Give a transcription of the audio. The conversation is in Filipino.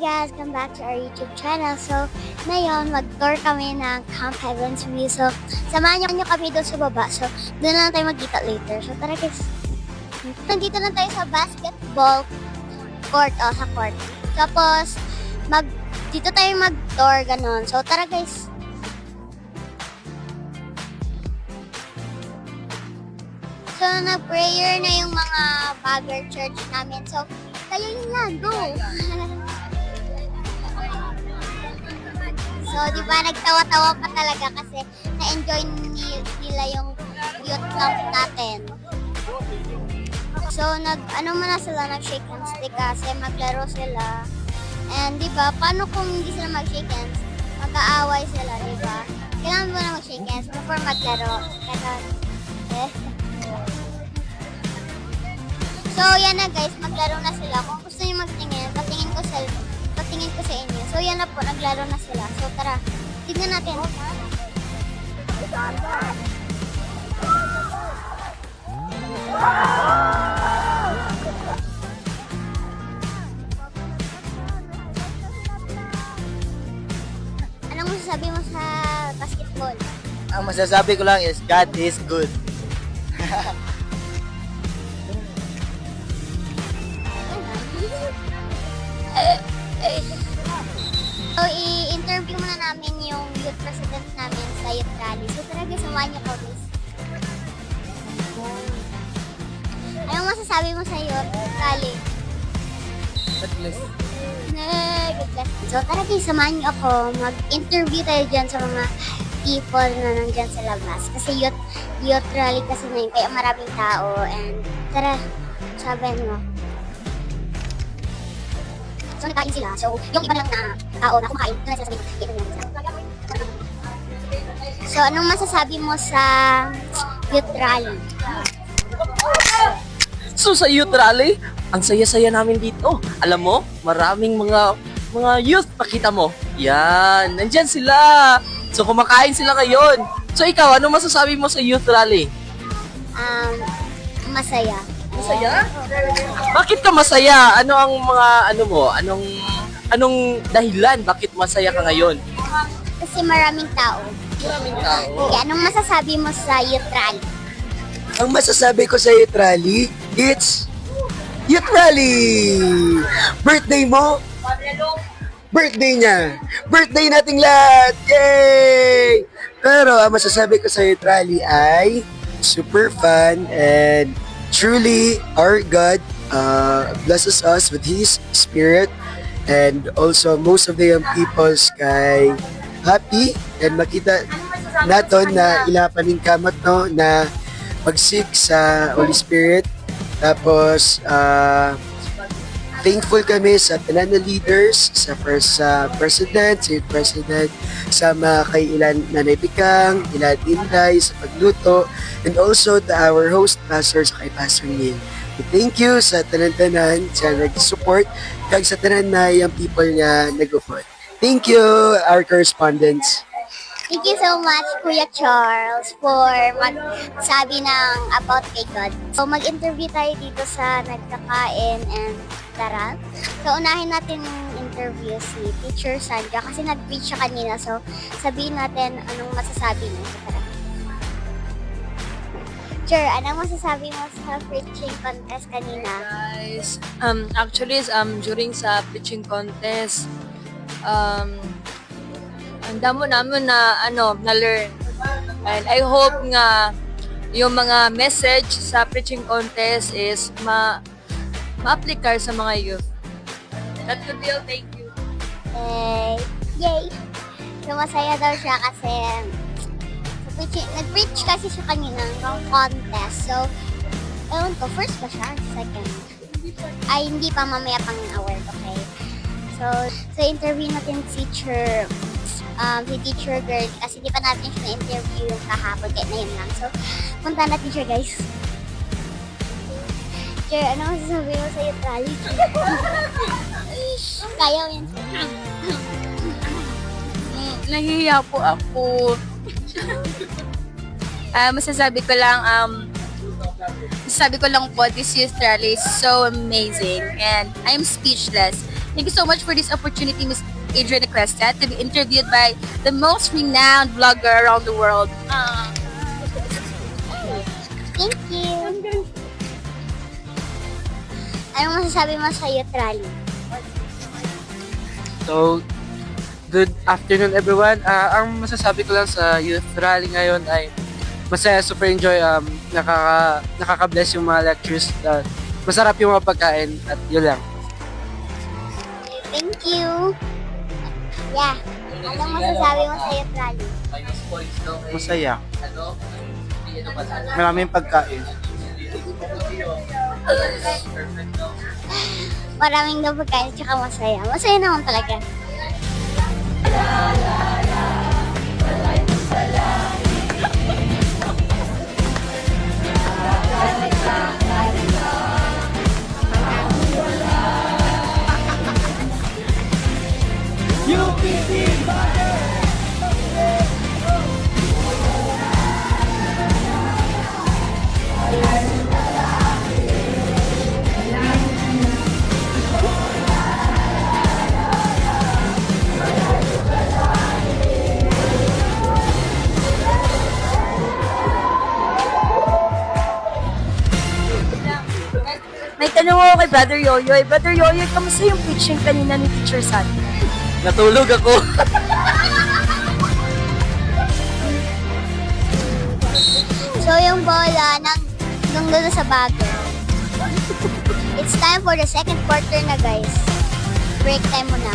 guys! Come back to our YouTube channel. So, ngayon, mag-tour kami ng Camp Heavens View. So, samahan nyo kami doon sa baba. So, doon lang tayo magkita later. So, tara guys. Nandito na tayo sa basketball court. Sa court. Tapos, dito tayo mag-tour, ganon. So, tara guys. So, nag-prayer na yung mga bagger church namin. So, kayo yun lang, go! So, di ba, nagtawa-tawa pa talaga kasi na-enjoy nila yung youth camp natin. So, muna sila, nag-shake hands kasi maglaro sila. And, di ba, paano kung hindi sila mag-shake hands? Mag-aaway sila, di ba? Kailangan mo na mag-shake hands before maglaro. Ganon. So, yan na guys, maglaro na sila. Kung gusto niyo magtingin, patingin ko sa inyo. So, yan na po, naglaro na sila. So, tara, tignan natin. Anong masasabi mo sa basketball? Ang masasabi ko lang is God is good. So, i-interview muna namin yung youth president namin sa youth rally. So, talaga, samahan niyo ko, guys. Anong masasabi mo sa youth rally? God bless. God bless. So, talaga, samahan niyo ako. Mag-interview tayo dyan sa mga people na nandyan sa labas. Kasi youth rally kasi na yun. Kaya maraming tao. And, tara, sabihin mo. So, nagkain sila. So, yung iba lang na tao na kumakain, doon na sila sabihin, ito lang sila. So, anong masasabi mo sa youth rally? So sa youth rally, ang saya-saya namin dito. Alam mo, maraming mga youth, pakita mo. Yan, nandyan sila. So kumakain sila ngayon. So ikaw, ano masasabi mo sa youth rally? Masaya. Masaya? Bakit ka masaya? Ano ang mga anong dahilan bakit masaya ka ngayon? Kasi maraming tao. Maraming tao. Okay, anong masasabi mo sa youth rally? Ang masasabi ko sa Youth Rally, it's Youth Rally! Birthday mo? Birthday niya! Birthday nating lahat! Yay! Pero ang masasabi ko sa Youth Rally ay super fun and truly our God blesses us with His Spirit and also most of the young people kay happy and makita naton na ilapaning kamot no na pagsik sa Holy Spirit. Tapos, thankful kami sa tanan na leaders, sa president, sa youth president, sa mga kay Ilan Nanay Pikang, Ilan Inday, sa pagluto, and also to our host pastor sa kay Pastor Neil. Thank you sa tanan-tanan sa nag-support, kag sa tanan na yung people nga nag-support. Thank you, our correspondents. Thank you so much, Kuya Charles, for magsabi ng about kay God. So, mag-interview tayo dito sa Nagkakain and Tara. So, unahin natin yung interview si Teacher Sandra kasi nag-preach siya kanina. So, sabihin natin anong masasabi niya. So, tara. Teacher, anong masasabi mo sa preaching contest kanina? Guys, actually, during sa preaching contest, ang damo namin na-learn. And I hope nga yung mga message sa preaching contest is ma-apply sa mga youth. That would be all. Thank you. Yay! So, masaya daw siya kasi nag-preach kasi siya kanina ng contest. So, ewan ko, first ba siya? Second? Ay, hindi pa, mamaya pang award, okay? So interview natin si teacher girl kasi di pa natin siya na-interview yung kahapon kaya na yun lang. So, punta na teacher guys. Teacher, ano masasabi mo sa youth rally? Kaya mo yan. Nahihiya po ako. Masasabi ko lang po, this youth rally is so amazing and I'm speechless Thank you so much for this opportunity, Miss Adriana Cresta, to be interviewed by the most renowned vlogger around the world. Thank you. Anong masasabi mo sa youth rally? So, good afternoon everyone. Ang masasabi ko lang sa youth rally ngayon ay masaya, super enjoy, nakaka-bless yung mga lectures, masarap yung mga pagkain at yun lang. Thank you. Yeah. Anong masasabi mo sa youth rally? Masaya. Maraming pagkain. Maraming daw pagkain tsaka masaya. Masaya naman talaga. May tanong ako kay Brother Yoyoy. Brother Yoyoy, kamusta yung preaching kanina ni Teacher San? Natulog ako. So, yung bola nung doon sa bago. It's time for the second quarter na, guys. Break time muna.